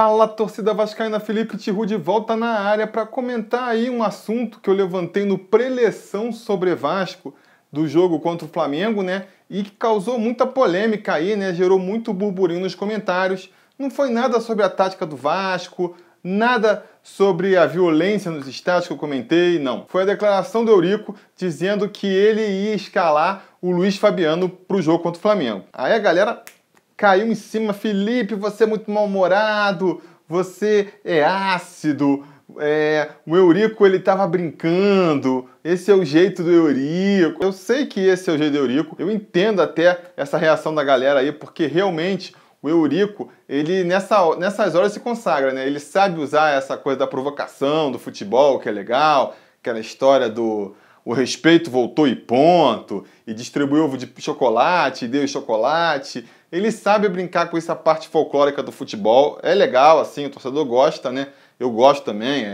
Fala, torcida vascaína, Felipe Tiru de volta na área para comentar aí um assunto que eu levantei no preleção sobre Vasco do jogo contra o Flamengo, né? E que causou muita polêmica aí, né? Gerou muito burburinho nos comentários. Não foi nada sobre a tática do Vasco, nada sobre a violência nos estádios que eu comentei, não. Foi a declaração do Eurico dizendo que ele ia escalar o Luiz Fabiano para o jogo contra o Flamengo. Aí a galera caiu em cima: Felipe, você é muito mal-humorado, você é ácido, o Eurico ele tava brincando, esse é o jeito do Eurico. Eu sei que esse é o jeito do Eurico, eu entendo até essa reação da galera aí, porque realmente o Eurico, ele nessas horas se consagra, né? Ele sabe usar essa coisa da provocação, do futebol, que é legal, aquela história do o respeito voltou e ponto, e distribuiu ovo de chocolate, e deu chocolate. Ele sabe brincar com essa parte folclórica do futebol. É legal, assim, o torcedor gosta, né? Eu gosto também,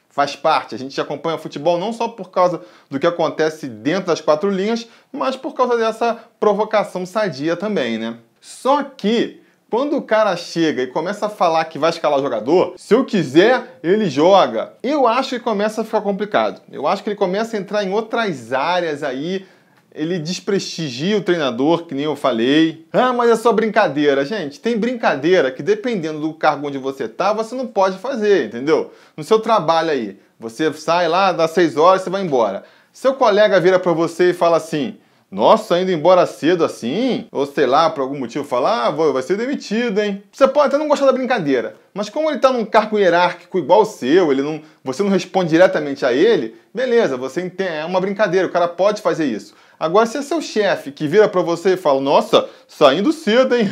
faz parte. A gente acompanha o futebol não só por causa do que acontece dentro das quatro linhas, mas por causa dessa provocação sadia também, né? Só que quando o cara chega e começa a falar que vai escalar o jogador, se eu quiser, ele joga. Eu acho que começa a ficar complicado. Eu acho que ele começa a entrar em outras áreas aí. Ele desprestigia o treinador, que nem eu falei. Ah, mas é só brincadeira. Gente, tem brincadeira que dependendo do cargo onde você tá, você não pode fazer, entendeu? No seu trabalho aí, você sai lá, dá 6 horas, você vai embora. Seu colega vira pra você e fala assim: nossa, indo embora cedo assim? Ou sei lá, por algum motivo fala: vai ser demitido, hein? Você pode até não gostar da brincadeira, mas como ele tá num cargo hierárquico igual o seu, você não responde diretamente a ele, beleza, é uma brincadeira, o cara pode fazer isso. Agora, se é seu chefe que vira pra você e fala: nossa, saindo cedo, hein?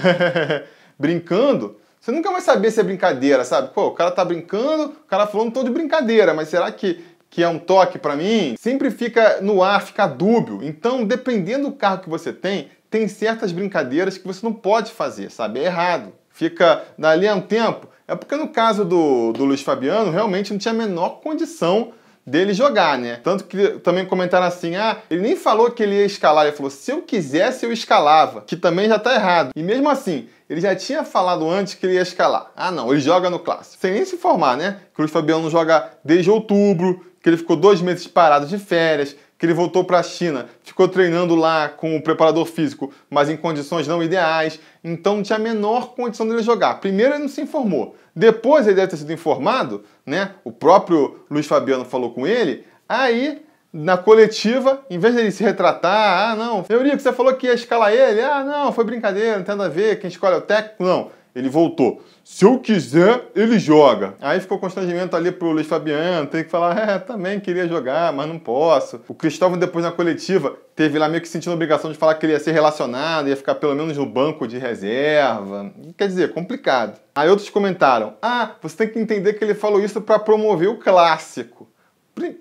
Brincando, você nunca vai saber se é brincadeira, sabe? Pô, o cara tá brincando, o cara falando todo de brincadeira, mas será que é um toque pra mim? Sempre fica no ar, fica dúbio. Então, dependendo do cargo que você tem certas brincadeiras que você não pode fazer, sabe? É errado. Fica dali a um tempo. É porque no caso do Luiz Fabiano, realmente não tinha a menor condição dele jogar, né? Tanto que também comentaram assim: ele nem falou que ele ia escalar, ele falou: se eu quisesse, eu escalava, que também já tá errado. E mesmo assim, ele já tinha falado antes que ele ia escalar. Não, ele joga no Clássico. Sem nem se informar, né? Que o Luiz Fabiano não joga desde outubro, que ele ficou 2 meses parado de férias, que ele voltou para a China, ficou treinando lá com o preparador físico, mas em condições não ideais, então não tinha a menor condição dele jogar. Primeiro ele não se informou, depois ele deve ter sido informado, né? O próprio Luiz Fabiano falou com ele, aí na coletiva, em vez dele se retratar: não, Eurico, você falou que ia escalar ele, não, foi brincadeira, não tem nada a ver, quem escolhe é o técnico, não. Ele voltou: se eu quiser, ele joga. Aí ficou constrangimento ali pro Luiz Fabiano, tem que falar: também queria jogar, mas não posso. O Cristóvão, depois na coletiva, teve lá meio que sentindo a obrigação de falar que ele ia ser relacionado, ia ficar pelo menos no banco de reserva. Quer dizer, complicado. Aí outros comentaram: você tem que entender que ele falou isso para promover o Clássico.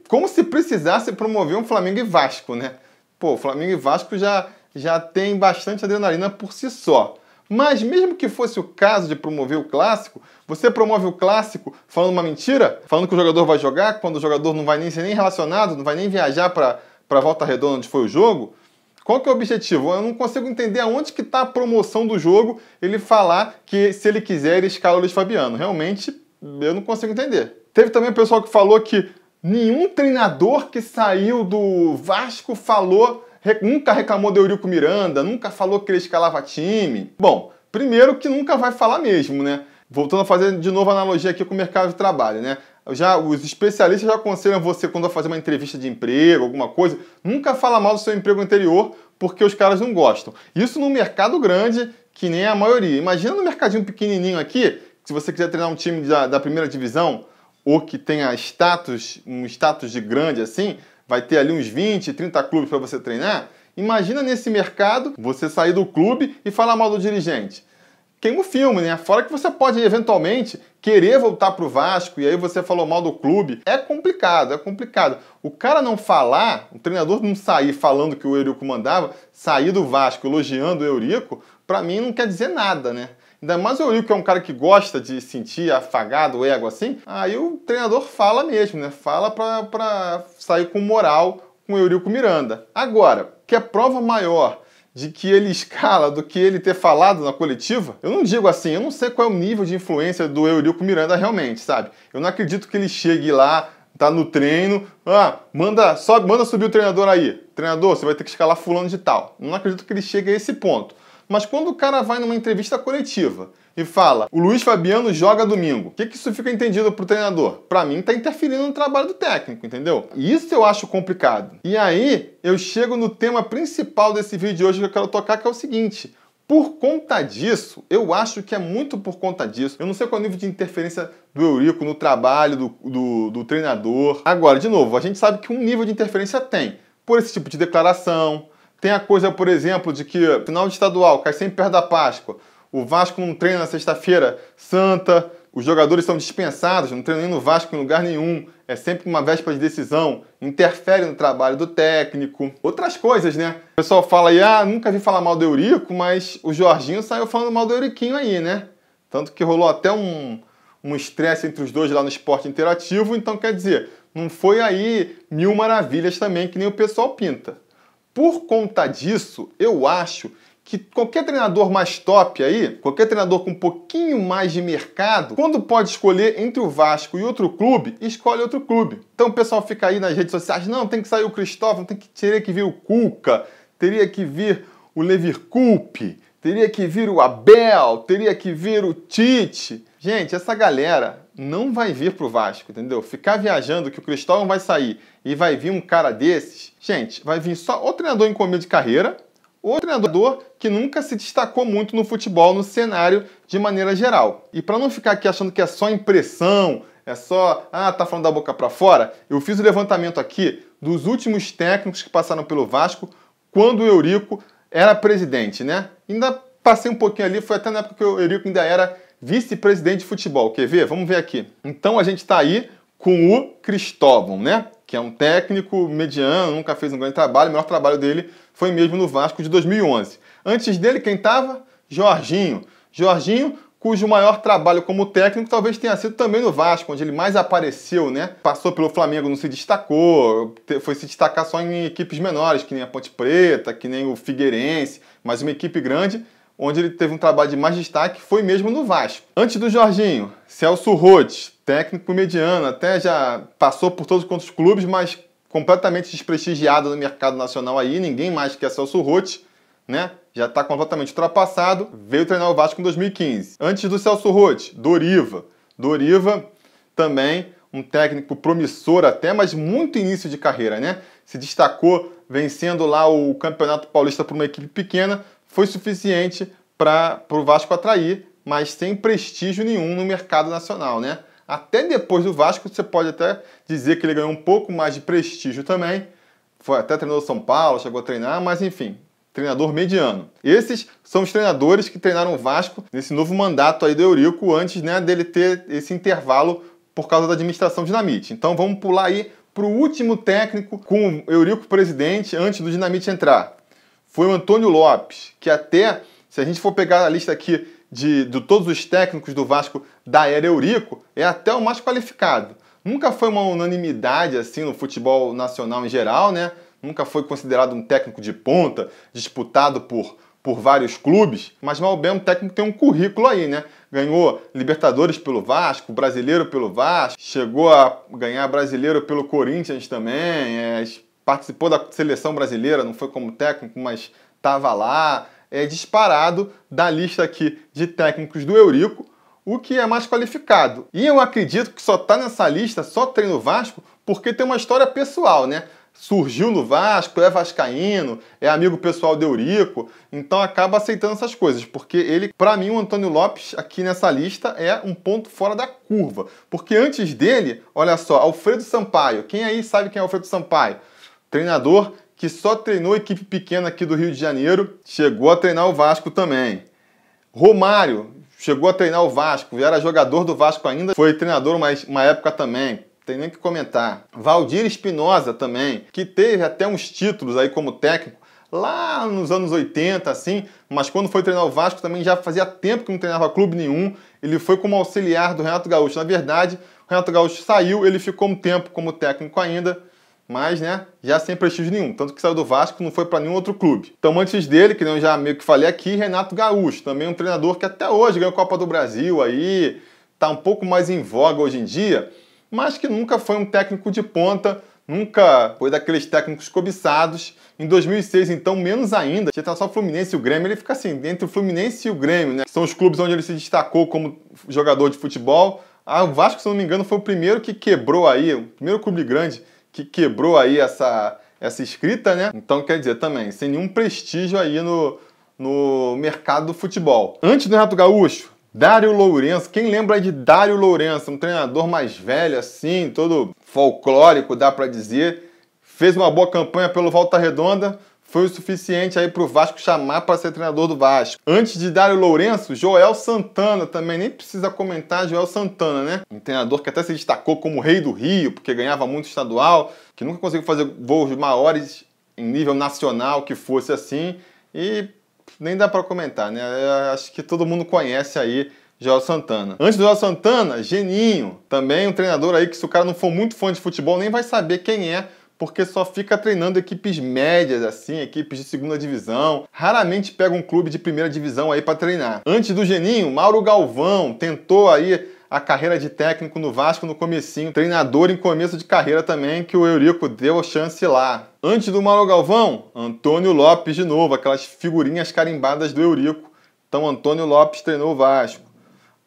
Como se precisasse promover um Flamengo e Vasco, né? Pô, Flamengo e Vasco já tem bastante adrenalina por si só. Mas mesmo que fosse o caso de promover o Clássico, você promove o Clássico falando uma mentira? Falando que o jogador vai jogar, quando o jogador não vai nem ser nem relacionado, não vai nem viajar para Volta Redonda onde foi o jogo? Qual que é o objetivo? Eu não consigo entender aonde que está a promoção do jogo ele falar que, se ele quiser, ele escala o Luiz Fabiano. Realmente, eu não consigo entender. Teve também o pessoal que falou que nenhum treinador que saiu do Vasco nunca reclamou do Eurico Miranda, nunca falou que ele escalava time. Bom, primeiro que nunca vai falar mesmo, né? Voltando a fazer de novo a analogia aqui com o mercado de trabalho, né? Os especialistas já aconselham você, quando vai fazer uma entrevista de emprego, alguma coisa, nunca fala mal do seu emprego anterior, porque os caras não gostam. Isso no mercado grande, que nem a maioria. Imagina no mercadinho pequenininho aqui, se você quiser treinar um time da primeira divisão, ou que tenha um status de grande assim, vai ter ali uns 20, 30 clubes para você treinar. Imagina nesse mercado, você sair do clube e falar mal do dirigente. Queima o filme, né? Fora que você pode, eventualmente, querer voltar pro Vasco e aí você falou mal do clube. É complicado, é complicado. O cara não falar, o treinador não sair falando que o Eurico mandava, sair do Vasco elogiando o Eurico, pra mim não quer dizer nada, né? Ainda mais o Eurico, que é um cara que gosta de sentir afagado o ego assim, aí o treinador fala mesmo, né? Fala pra sair com moral com o Eurico Miranda. Agora, que é prova maior de que ele escala do que ele ter falado na coletiva? Eu não digo assim, eu não sei qual é o nível de influência do Eurico Miranda realmente, sabe? Eu não acredito que ele chegue lá, tá no treino, manda subir o treinador aí. Treinador, você vai ter que escalar fulano de tal. Eu não acredito que ele chegue a esse ponto. Mas quando o cara vai numa entrevista coletiva e fala, o Luiz Fabiano joga domingo, o que isso fica entendido pro treinador? Pra mim, tá interferindo no trabalho do técnico, entendeu? E isso eu acho complicado. E aí, eu chego no tema principal desse vídeo de hoje que eu quero tocar, que é o seguinte. Por conta disso, eu acho que é muito por conta disso. Eu não sei qual é o nível de interferência do Eurico no trabalho do treinador. Agora, de novo, a gente sabe que um nível de interferência tem. Por esse tipo de declaração. Tem a coisa, por exemplo, de que final de estadual cai sempre perto da Páscoa. O Vasco não treina na sexta-feira santa. Os jogadores são dispensados, não treinam nem no Vasco em lugar nenhum. É sempre uma véspera de decisão. Interfere no trabalho do técnico. Outras coisas, né? O pessoal fala aí, nunca vi falar mal do Eurico, mas o Jorginho saiu falando mal do Euriquinho aí, né? Tanto que rolou até um estresse entre os dois lá no Esporte Interativo. Então, quer dizer, não foi aí mil maravilhas também, que nem o pessoal pinta. Por conta disso, eu acho que qualquer treinador mais top aí, qualquer treinador com um pouquinho mais de mercado, quando pode escolher entre o Vasco e outro clube, escolhe outro clube. Então o pessoal fica aí nas redes sociais, não, tem que sair o Cristóvão, teria que vir o Cuca, teria que vir o Leverkusen, teria que vir o Abel, teria que vir o Tite. Gente, essa galera não vai vir pro Vasco, entendeu? Ficar viajando que o Cristóvão vai sair e vai vir um cara desses, gente, vai vir só o treinador em começo de carreira, ou treinador que nunca se destacou muito no futebol, no cenário de maneira geral. E para não ficar aqui achando que é só impressão, é só, tá falando da boca para fora, eu fiz o levantamento aqui dos últimos técnicos que passaram pelo Vasco quando o Eurico era presidente, né? Ainda passei um pouquinho ali, foi até na época que o Eurico ainda era vice-presidente de futebol. Quer ver? Vamos ver aqui. Então a gente está aí com o Cristóvão, né? Que é um técnico mediano, nunca fez um grande trabalho, o melhor trabalho dele foi mesmo no Vasco de 2011. Antes dele, quem estava? Jorginho. Jorginho, cujo maior trabalho como técnico talvez tenha sido também no Vasco, onde ele mais apareceu, né? Passou pelo Flamengo, não se destacou, foi se destacar só em equipes menores, que nem a Ponte Preta, que nem o Figueirense, mas uma equipe grande, onde ele teve um trabalho de mais destaque, foi mesmo no Vasco. Antes do Jorginho, Celso Roth, técnico mediano, até já passou por todos os clubes, mas completamente desprestigiado no mercado nacional aí, ninguém mais quer Celso Roth, né? Já está completamente ultrapassado, veio treinar o Vasco em 2015. Antes do Celso Roth, Doriva. Doriva também um técnico promissor até, mas muito início de carreira, né? Se destacou vencendo lá o Campeonato Paulista por uma equipe pequena, foi suficiente para o Vasco atrair, mas sem prestígio nenhum no mercado nacional, né? Até depois do Vasco, você pode até dizer que ele ganhou um pouco mais de prestígio também. Foi até treinador do São Paulo, chegou a treinar, mas enfim, treinador mediano. Esses são os treinadores que treinaram o Vasco nesse novo mandato aí do Eurico, antes, né, dele ter esse intervalo por causa da administração Dinamite. Então vamos pular aí para o último técnico com o Eurico presidente antes do Dinamite entrar. Foi o Antônio Lopes, que até, se a gente for pegar a lista aqui de todos os técnicos do Vasco da era Eurico, é até o mais qualificado. Nunca foi uma unanimidade assim no futebol nacional em geral, né? Nunca foi considerado um técnico de ponta, disputado por vários clubes, mas mal bem um técnico que tem um currículo aí, né? Ganhou Libertadores pelo Vasco, Brasileiro pelo Vasco, chegou a ganhar Brasileiro pelo Corinthians também, participou da seleção brasileira, não foi como técnico, mas estava lá. É disparado da lista aqui de técnicos do Eurico, o que é mais qualificado. E eu acredito que só está nessa lista, só treina o Vasco, porque tem uma história pessoal, né? Surgiu no Vasco, é vascaíno, é amigo pessoal do Eurico, então acaba aceitando essas coisas, porque ele, para mim, o Antônio Lopes aqui nessa lista é um ponto fora da curva, porque antes dele, olha só, Alfredo Sampaio. Quem aí sabe quem é Alfredo Sampaio? Treinador que só treinou equipe pequena aqui do Rio de Janeiro, chegou a treinar o Vasco também. Romário chegou a treinar o Vasco, era jogador do Vasco ainda, foi treinador uma época também, tem nem o que comentar. Valdir Espinosa também, que teve até uns títulos aí como técnico, lá nos anos 80, assim, mas quando foi treinar o Vasco também já fazia tempo que não treinava clube nenhum, ele foi como auxiliar do Renato Gaúcho. Na verdade, o Renato Gaúcho saiu, ele ficou um tempo como técnico ainda, mas, né, já sem prestígio nenhum. Tanto que saiu do Vasco, não foi para nenhum outro clube. Então, antes dele, que eu já meio que falei aqui, Renato Gaúcho, também um treinador que até hoje ganhou a Copa do Brasil aí, tá um pouco mais em voga hoje em dia, mas que nunca foi um técnico de ponta, nunca foi daqueles técnicos cobiçados. Em 2006, então, menos ainda. Se tá só o Fluminense e o Grêmio, ele fica assim, entre o Fluminense e o Grêmio, né? Que são os clubes onde ele se destacou como jogador de futebol. O Vasco, se não me engano, foi o primeiro que quebrou aí, o primeiro clube grande que quebrou aí essa escrita, né? Então, quer dizer, também, sem nenhum prestígio aí no mercado do futebol. Antes do Renato Gaúcho, Dário Lourenço. Quem lembra de Dário Lourenço? Um treinador mais velho, assim, todo folclórico, dá pra dizer. Fez uma boa campanha pelo Volta Redonda, foi o suficiente aí pro Vasco chamar para ser treinador do Vasco. Antes de Dário Lourenço, Joel Santana também, nem precisa comentar Joel Santana, né? Um treinador que até se destacou como rei do Rio, porque ganhava muito estadual, que nunca conseguiu fazer voos maiores em nível nacional, que fosse assim, e nem dá para comentar, né? Eu acho que todo mundo conhece aí Joel Santana. Antes do Joel Santana, Geninho, também um treinador aí que se o cara não for muito fã de futebol, nem vai saber quem é, porque só fica treinando equipes médias, assim, equipes de segunda divisão. Raramente pega um clube de primeira divisão aí para treinar. Antes do Geninho, Mauro Galvão tentou aí a carreira de técnico no Vasco no comecinho, treinador em começo de carreira também, que o Eurico deu chance lá. Antes do Mauro Galvão, Antônio Lopes de novo, aquelas figurinhas carimbadas do Eurico. Então Antônio Lopes treinou o Vasco.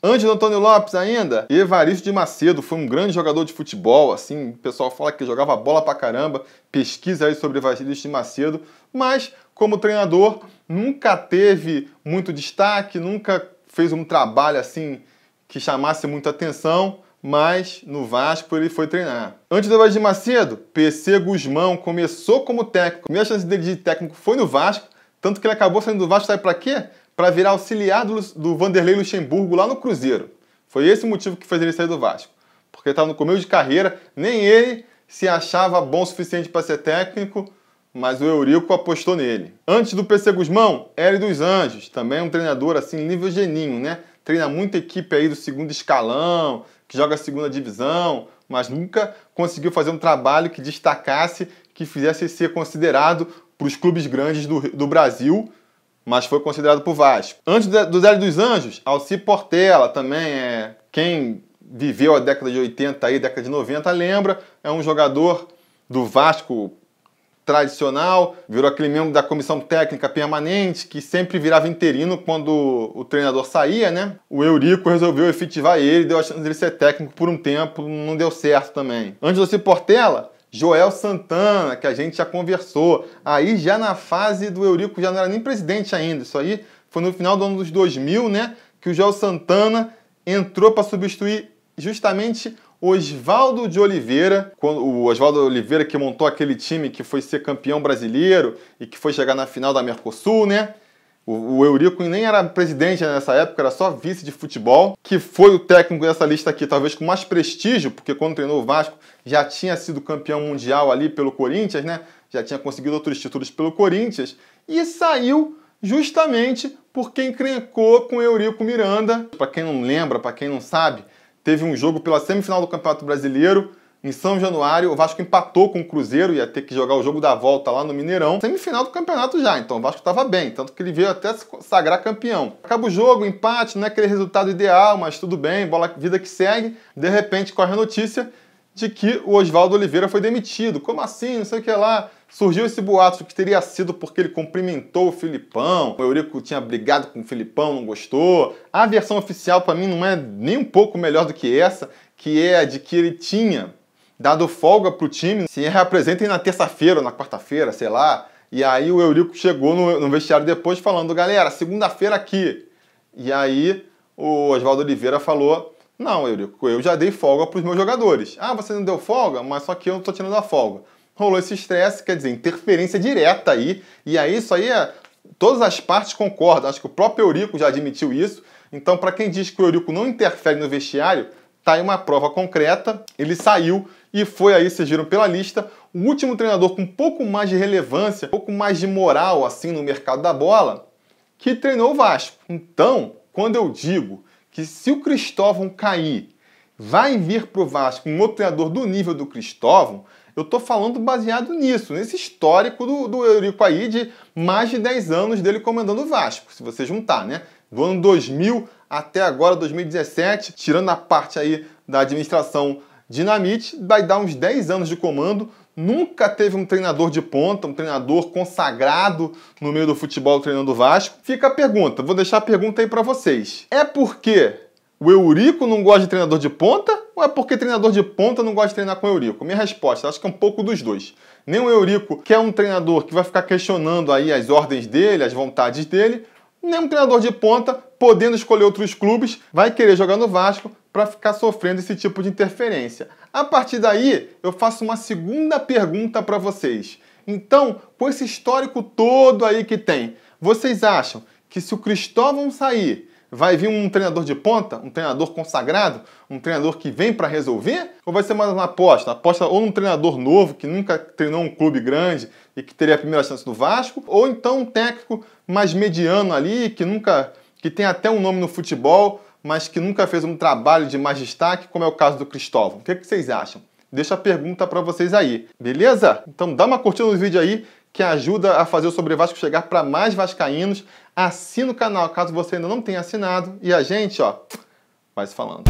Antes do Antônio Lopes ainda, Evaristo de Macedo foi um grande jogador de futebol, assim, o pessoal fala que jogava bola pra caramba, pesquisa aí sobre Evaristo de Macedo, mas como treinador nunca teve muito destaque, nunca fez um trabalho assim que chamasse muita atenção, mas no Vasco ele foi treinar. Antes do Evaristo de Macedo, PC Guzmão começou como técnico, a primeira chance dele de técnico foi no Vasco, tanto que ele acabou saindo do Vasco, sabe pra quê? Para virar auxiliar do Vanderlei Luxemburgo lá no Cruzeiro. Foi esse o motivo que fez ele sair do Vasco. Porque ele estava no começo de carreira, nem ele se achava bom o suficiente para ser técnico, mas o Eurico apostou nele. Antes do PC Guzmão, Hélio dos Anjos, também um treinador assim, nível Geninho, né? Treina muita equipe aí do segundo escalão, que joga a segunda divisão, mas nunca conseguiu fazer um trabalho que destacasse, que fizesse ser considerado para os clubes grandes do Brasil, mas foi considerado por Vasco. Antes do Hélio dos Anjos, Alci Portela também quem viveu a década de 80 aí, década de 90, lembra, é um jogador do Vasco tradicional, virou aquele membro da comissão técnica permanente, que sempre virava interino quando o treinador saía, né? O Eurico resolveu efetivar ele, deu a chance dele ser técnico por um tempo, não deu certo também. Antes do Alci Portela, Joel Santana, que a gente já conversou. Aí já na fase do Eurico já não era nem presidente ainda. Isso aí foi no final do ano dos 2000, né? Que o Joel Santana entrou para substituir justamente Oswaldo de Oliveira. O Oswaldo de Oliveira que montou aquele time que foi ser campeão brasileiro e que foi chegar na final da Mercosul, né? O Eurico nem era presidente nessa época, era só vice de futebol, que foi o técnico dessa lista aqui, talvez com mais prestígio, porque quando treinou o Vasco já tinha sido campeão mundial ali pelo Corinthians, né? Já tinha conseguido outros títulos pelo Corinthians, e saiu justamente porque encrencou com o Eurico Miranda. Para quem não lembra, para quem não sabe, teve um jogo pela semifinal do Campeonato Brasileiro, em São Januário, o Vasco empatou com o Cruzeiro, ia ter que jogar o jogo da volta lá no Mineirão. Semifinal do campeonato já, então o Vasco estava bem, tanto que ele veio até se sagrar campeão. Acaba o jogo, empate, não é aquele resultado ideal, mas tudo bem, bola, vida que segue. De repente corre a notícia de que o Oswaldo Oliveira foi demitido. Como assim? Não sei o que lá. Surgiu esse boato que teria sido porque ele cumprimentou o Filipão. O Eurico tinha brigado com o Filipão, não gostou. A versão oficial para mim não é nem um pouco melhor do que essa, que é a de que ele tinha dado folga pro time, se reapresentem na terça-feira ou na quarta-feira, sei lá. E aí o Eurico chegou no vestiário depois falando, galera, segunda-feira aqui. E aí o Oswaldo Oliveira falou, não, Eurico, eu já dei folga pros meus jogadores. Ah, você não deu folga? Mas só que eu não tô tirando a folga. Rolou esse estresse, quer dizer, interferência direta aí. E aí isso aí todas as partes concordam. Acho que o próprio Eurico já admitiu isso. Então, para quem diz que o Eurico não interfere no vestiário, tá aí uma prova concreta. Ele saiu e foi aí, vocês viram pela lista, o último treinador com um pouco mais de relevância, um pouco mais de moral assim no mercado da bola, que treinou o Vasco. Então, quando eu digo que se o Cristóvão cair, vai vir pro Vasco um outro treinador do nível do Cristóvão, Eu tô falando baseado nisso, nesse histórico do Eurico aí de mais de 10 anos dele comandando o Vasco, se você juntar, né? Do ano 2000 até agora, 2017, tirando a parte aí da administração Dinamite, vai dar uns 10 anos de comando. Nunca teve um treinador de ponta, um treinador consagrado no meio do futebol treinando o Vasco. Fica a pergunta, vou deixar a pergunta aí pra vocês. É porque o Eurico não gosta de treinador de ponta ou é porque treinador de ponta não gosta de treinar com o Eurico? Minha resposta, acho que é um pouco dos dois. Nem o Eurico, que é um treinador que vai ficar questionando aí as ordens dele, as vontades dele, nem um treinador de ponta, podendo escolher outros clubes, vai querer jogar no Vasco para ficar sofrendo esse tipo de interferência. A partir daí, eu faço uma segunda pergunta para vocês. Então, com esse histórico todo aí que tem, vocês acham que se o Cristóvão sair, vai vir um treinador de ponta, um treinador consagrado, um treinador que vem para resolver? Ou vai ser mais uma aposta? Aposta ou num treinador novo, que nunca treinou um clube grande e que teria a primeira chance do Vasco, ou então um técnico mais mediano ali, que tem até um nome no futebol, mas que nunca fez um trabalho de mais destaque, como é o caso do Cristóvão. O que vocês acham? Deixa a pergunta para vocês aí, beleza? Então dá uma curtida no vídeo aí, que ajuda a fazer o Sobre Vasco chegar para mais vascaínos. Assina o canal caso você ainda não tenha assinado. E a gente, ó, vai se falando.